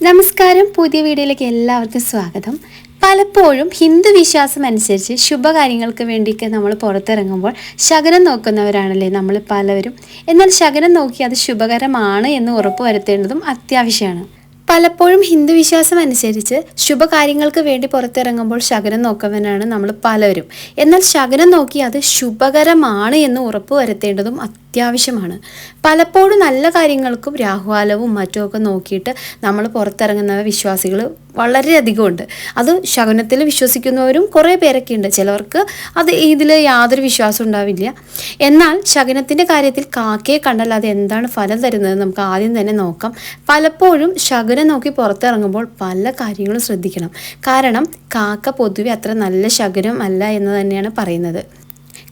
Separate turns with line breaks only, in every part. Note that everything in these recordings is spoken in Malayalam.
നമസ്കാരം, പുതിയ വീഡിയോയിലേക്ക് എല്ലാവർക്കും സ്വാഗതം. പലപ്പോഴും ഹിന്ദു വിശ്വാസം അനുസരിച്ച് ശുഭകാര്യങ്ങൾക്ക് വേണ്ടിയൊക്കെ നമ്മൾ പുറത്തിറങ്ങുമ്പോൾ ശകുനം നോക്കുന്നവരാണല്ലേ നമ്മൾ പലവരും. എന്നാൽ ശകുനം നോക്കി അത് ശുഭകരമാണ് എന്ന് ഉറപ്പുവരുത്തേണ്ടതും അത്യാവശ്യമാണ്. പലപ്പോഴും ഹിന്ദു വിശ്വാസം അനുസരിച്ച് ശുഭകാര്യങ്ങൾക്ക് വേണ്ടി പുറത്തിറങ്ങുമ്പോൾ ശകുനം നോക്കുന്നവരാണ് നമ്മൾ പലരും. എന്നാൽ ശകുനം നോക്കി അത് ശുഭകരമാണ് എന്ന് ഉറപ്പുവരുത്തേണ്ടതും അത്യാവശ്യമാണ്. പലപ്പോഴും നല്ല കാര്യങ്ങൾക്കും രാഹുകാലവും മറ്റുമൊക്കെ നോക്കിയിട്ട് നമ്മൾ പുറത്തിറങ്ങുന്ന വിശ്വാസികൾ വളരെയധികം ഉണ്ട്. അത് ശകുനത്തിൽ വിശ്വസിക്കുന്നവരും കുറേ പേരൊക്കെ ഉണ്ട്. ചിലവർക്ക് ഇതിൽ യാതൊരു വിശ്വാസം ഉണ്ടാവില്ല. എന്നാൽ ശകുനത്തിൻ്റെ കാര്യത്തിൽ കാക്കയെ കണ്ടാൽ അത് എന്താണ് ഫലം തരുന്നത് നമുക്ക് ആദ്യം തന്നെ നോക്കാം. പലപ്പോഴും ശകുനം നോക്കി പുറത്തിറങ്ങുമ്പോൾ പല കാര്യങ്ങളും ശ്രദ്ധിക്കണം. കാരണം കാക്ക പൊതുവെ അത്ര നല്ല ശകുനം അല്ല എന്ന് തന്നെയാണ് പറയുന്നത്.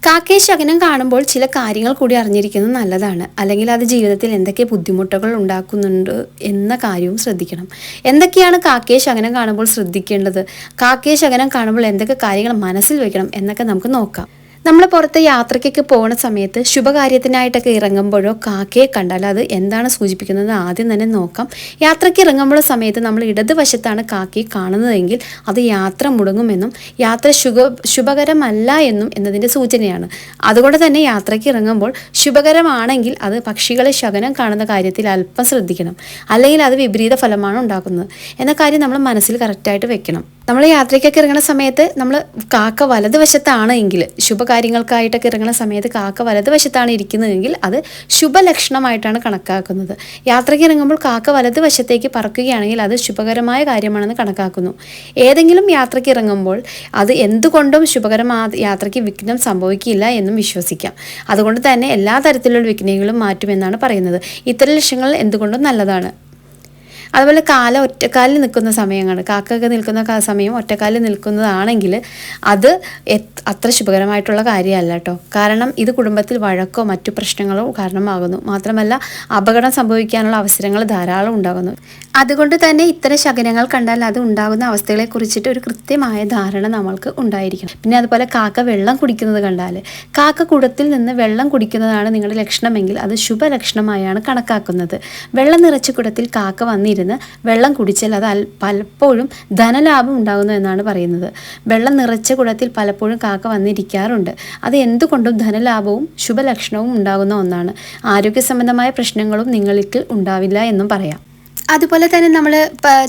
കാക്കയെ ശകുനം കാണുമ്പോൾ ചില കാര്യങ്ങൾ കൂടി അറിഞ്ഞിരിക്കുന്നത് നല്ലതാണ്. അല്ലെങ്കിൽ അത് ജീവിതത്തിൽ എന്തൊക്കെ ബുദ്ധിമുട്ടുകൾ ഉണ്ടാക്കുന്നുണ്ട് എന്ന കാര്യവും ശ്രദ്ധിക്കണം. എന്തൊക്കെയാണ് കാക്കയെ ശകുനം കാണുമ്പോൾ ശ്രദ്ധിക്കേണ്ടത്, കാക്കയെ ശകുനം കാണുമ്പോൾ എന്തൊക്കെ കാര്യങ്ങൾ മനസ്സിൽ വെക്കണം എന്നൊക്കെ നമുക്ക് നോക്കാം. നമ്മൾ പുറത്ത് യാത്രയ്ക്കൊക്കെ പോകുന്ന സമയത്ത് ശുഭകാര്യത്തിനായിട്ടൊക്കെ ഇറങ്ങുമ്പോഴോ കാക്കയെ കണ്ടാൽ അത് എന്താണ് സൂചിപ്പിക്കുന്നത് ആദ്യം തന്നെ നോക്കാം. യാത്രയ്ക്ക് ഇറങ്ങുമ്പോൾ സമയത്ത് നമ്മൾ ഇടതുവശത്താണ് കാക്കയെ കാണുന്നതെങ്കിൽ അത് യാത്ര മുടങ്ങുമെന്നും യാത്ര ശുഭകരമല്ല എന്നതിൻ്റെ സൂചനയാണ്. അതുകൊണ്ട് തന്നെ യാത്രയ്ക്ക് ഇറങ്ങുമ്പോൾ ശുഭകരമാണെങ്കിൽ അത് പക്ഷികളെ ശകുനം കാണുന്ന കാര്യത്തിൽ അല്പം ശ്രദ്ധിക്കണം. അല്ലെങ്കിൽ അത് വിപരീത ഫലമാണ് ഉണ്ടാക്കുന്നത് എന്ന കാര്യം നമ്മൾ മനസ്സിൽ കറക്റ്റായിട്ട് വെക്കണം. നമ്മൾ യാത്രയ്ക്കൊക്കെ ഇറങ്ങുന്ന സമയത്ത് നമ്മൾ കാക്ക വലതുവശത്താണ് എങ്കിൽ, ശുഭകാര്യങ്ങൾക്കായിട്ടൊക്കെ ഇറങ്ങുന്ന സമയത്ത് കാക്ക വലതുവശത്താണ് ഇരിക്കുന്നതെങ്കിൽ അത് ശുഭലക്ഷണമായിട്ടാണ് കണക്കാക്കുന്നത്. യാത്രയ്ക്ക് ഇറങ്ങുമ്പോൾ കാക്ക വലതുവശത്തേക്ക് പറക്കുകയാണെങ്കിൽ അത് ശുഭകരമായ കാര്യമാണെന്ന് കണക്കാക്കുന്നു. ഏതെങ്കിലും യാത്രയ്ക്ക് ഇറങ്ങുമ്പോൾ അത് എന്തുകൊണ്ടും യാത്രയ്ക്ക് വിഘ്നം സംഭവിക്കില്ല എന്നും വിശ്വസിക്കാം. അതുകൊണ്ട് തന്നെ എല്ലാ തരത്തിലുള്ള വിഘ്നങ്ങളും മാറ്റുമെന്നാണ് പറയുന്നത്. ഇത്തരം ലക്ഷ്യങ്ങൾ എന്തുകൊണ്ടും നല്ലതാണ്. അതുപോലെ ഒറ്റക്കാലിൽ നിൽക്കുന്ന സമയങ്ങൾ, കാക്കയൊക്കെ നിൽക്കുന്ന സമയം ഒറ്റക്കാലിൽ നിൽക്കുന്നതാണെങ്കിൽ അത് അത്ര ശുഭകരമായിട്ടുള്ള കാര്യമല്ല കേട്ടോ. കാരണം ഇത് കുടുംബത്തിൽ വഴക്കോ മറ്റു പ്രശ്നങ്ങളോ കാരണമാകുന്നു. മാത്രമല്ല അപകടം സംഭവിക്കാനുള്ള അവസരങ്ങൾ ധാരാളം ഉണ്ടാകുന്നു. അതുകൊണ്ട് തന്നെ ഇത്തരം ശകുനങ്ങൾ കണ്ടാൽ അത് ഉണ്ടാകുന്ന അവസ്ഥകളെ കുറിച്ചിട്ട് ഒരു കൃത്യമായ ധാരണ നമ്മൾക്ക് ഉണ്ടായിരിക്കണം. പിന്നെ അതുപോലെ കാക്ക വെള്ളം കുടിക്കുന്നത് കണ്ടാൽ, കാക്ക കുടത്തിൽ നിന്ന് വെള്ളം കുടിക്കുന്നതാണ് നിങ്ങളുടെ ലക്ഷണമെങ്കിൽ അത് ശുഭലക്ഷണമായാണ് കണക്കാക്കുന്നത്. വെള്ളം നിറച്ച കുടത്തിൽ കാക്ക വന്നിരുന്ന് വെള്ളം കുടിച്ചാൽ അത് പലപ്പോഴും ധനലാഭം ഉണ്ടാകുന്നു എന്നാണ് പറയുന്നത്. വെള്ളം നിറച്ച കുടത്തിൽ പലപ്പോഴും കാക്ക വന്നിരിക്കാറുണ്ട്. അത് എന്തുകൊണ്ടും ധനലാഭവും ശുഭലക്ഷണവും ഉണ്ടാകുന്ന ഒന്നാണ്. ആരോഗ്യ സംബന്ധമായ പ്രശ്നങ്ങളും നിങ്ങൾക്ക് ഉണ്ടാവില്ല എന്നും പറയാം. അതുപോലെ തന്നെ നമ്മൾ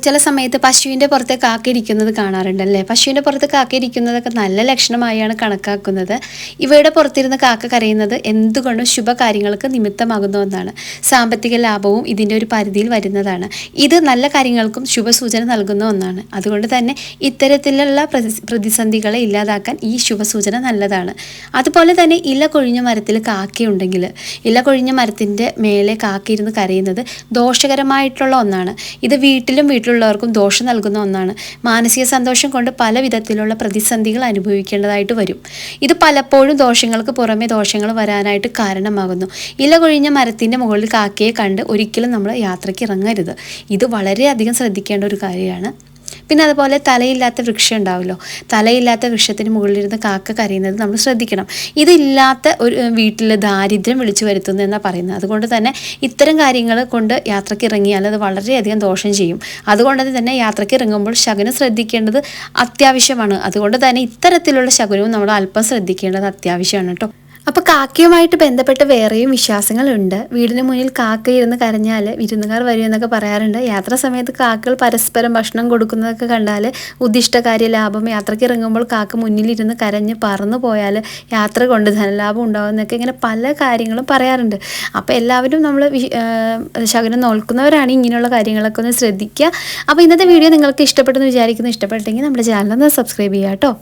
ചില സമയത്ത് പശുവിൻ്റെ പുറത്ത് കാക്കയിരിക്കുന്നത് കാണാറുണ്ടല്ലേ. പശുവിൻ്റെ പുറത്ത് കാക്കയിരിക്കുന്നതൊക്കെ നല്ല ലക്ഷണമായാണ് കണക്കാക്കുന്നത്. ഇവയുടെ പുറത്തിരുന്ന് കാക്ക കരയുന്നത് എന്തുകൊണ്ടും ശുഭകാര്യങ്ങൾക്ക് നിമിത്തമാകുന്ന ഒന്നാണ്. സാമ്പത്തിക ലാഭവും ഇതിൻ്റെ ഒരു പരിധിയിൽ വരുന്നതാണ്. ഇത് നല്ല കാര്യങ്ങൾക്കും ശുഭസൂചന നൽകുന്ന ഒന്നാണ്. അതുകൊണ്ട് തന്നെ ഇത്തരത്തിലുള്ള പ്രതിസന്ധികളെ ഇല്ലാതാക്കാൻ ഈ ശുഭസൂചന നല്ലതാണ്. അതുപോലെ തന്നെ ഇല കൊഴിഞ്ഞ മരത്തിൽ കാക്കയുണ്ടെങ്കിൽ, ഇല കൊഴിഞ്ഞ മരത്തിൻ്റെ മേലെ കാക്കയിരുന്ന് കരയുന്നത് ദോഷകരമായിട്ടുള്ള ഒന്നാണ്. ഇത് വീട്ടിലുള്ളവർക്കും ദോഷം നൽകുന്ന ഒന്നാണ്. മാനസിക സന്തോഷം കൊണ്ട് പല വിധത്തിലുള്ള പ്രതിസന്ധികൾ അനുഭവിക്കേണ്ടതായിട്ട് വരും. ഇത് പലപ്പോഴും ദോഷങ്ങൾക്ക് പുറമെ ദോഷങ്ങൾ വരാനായിട്ട് കാരണമാകുന്നു. ഇല കൊഴിഞ്ഞ മരത്തിൻ്റെ മുകളിൽ കാക്കയെ കണ്ട് ഒരിക്കലും നമ്മൾ യാത്രയ്ക്ക് ഇറങ്ങരുത്. ഇത് വളരെയധികം ശ്രദ്ധിക്കേണ്ട ഒരു കാര്യമാണ്. പിന്നെ അതുപോലെ തലയില്ലാത്ത വൃക്ഷം ഉണ്ടാവുമല്ലോ, തലയില്ലാത്ത വൃക്ഷത്തിന് മുകളിലിരുന്ന് കാക്ക കരയുന്നത് നമ്മൾ ശ്രദ്ധിക്കണം. ഇതില്ലാത്ത ഒരു വീട്ടിൽ ദാരിദ്ര്യം വിളിച്ചു വരുത്തുന്നു എന്നാണ് പറയുന്നത്. അതുകൊണ്ട് തന്നെ ഇത്തരം കാര്യങ്ങൾ കൊണ്ട് യാത്രയ്ക്ക് ഇറങ്ങിയാൽ അത് വളരെയധികം ദോഷം ചെയ്യും. അതുകൊണ്ട് തന്നെ യാത്രയ്ക്ക് ഇറങ്ങുമ്പോൾ ശകുനം ശ്രദ്ധിക്കേണ്ടത് അത്യാവശ്യമാണ്. അതുകൊണ്ട് തന്നെ ഇത്തരത്തിലുള്ള ശകുനവും നമ്മൾ അല്പം ശ്രദ്ധിക്കേണ്ടത് അത്യാവശ്യമാണ് കേട്ടോ. അപ്പോൾ കാക്കയുമായിട്ട് ബന്ധപ്പെട്ട് വേറെയും വിശ്വാസങ്ങളുണ്ട്. വീടിന് മുന്നിൽ കാക്ക ഇരുന്ന് കരഞ്ഞാൽ വിരുന്നുകാർ വരുമെന്നൊക്കെ പറയാറുണ്ട്. യാത്രാ സമയത്ത് കാക്കകൾ പരസ്പരം ഭക്ഷണം കൊടുക്കുന്നതൊക്കെ കണ്ടാൽ ഉദ്ദിഷ്ടകാര്യ ലാഭം, യാത്രയ്ക്ക് ഇറങ്ങുമ്പോൾ കാക്ക മുന്നിലിരുന്ന് കരഞ്ഞ് പറന്നു പോയാൽ യാത്ര കൊണ്ട് ധനലാഭം ഉണ്ടാകുമെന്നൊക്കെ ഇങ്ങനെ പല കാര്യങ്ങളും പറയാറുണ്ട്. അപ്പോൾ എല്ലാവരും നമ്മൾ ശകുനം നോക്കുന്നവരാണ് ഇങ്ങനെയുള്ള കാര്യങ്ങളൊക്കെ ഒന്ന് ശ്രദ്ധിക്കുക. അപ്പോൾ ഇന്നത്തെ വീഡിയോ നിങ്ങൾക്ക് ഇഷ്ടപ്പെട്ടെന്ന് വിചാരിക്കുന്നു. ഇഷ്ടപ്പെട്ടെങ്കിൽ നമ്മുടെ ചാനൽ ഒന്ന് സബ്സ്ക്രൈബ് ചെയ്യുക കേട്ടോ.